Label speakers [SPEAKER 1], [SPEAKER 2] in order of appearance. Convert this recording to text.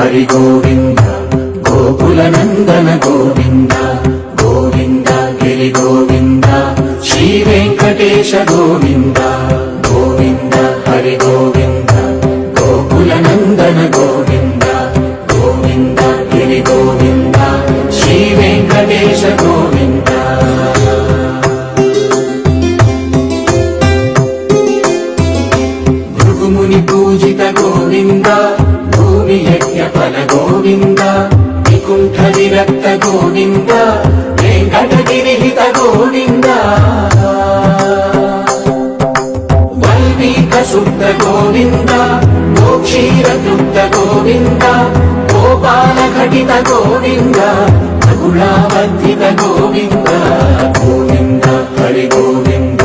[SPEAKER 1] హరి గోవింద గోకుల నందన గోవింద గోవింద గిరి గోవింద శ్రీ వెంకటేశ గోవింద గోవింద హరి గోవింద గోకుల నందన గోవింద గోవింద గిరి గోవింద శ్రీ వెంకటేశ గోవింద భృగుముని పూజిత గోవింద భూమి యజ్ఞ ఫల గోవింద వికుంఠ విరక్త గోవింద వెంకటగిరిహిత గోవింద వల్మీక శుద్ధ గోవింద గోక్షీర తృప్త గోవింద గోపాల ఘటిత గోవింద రఘుళావర్ధిత గోవింద గోవింద హరి గోవింద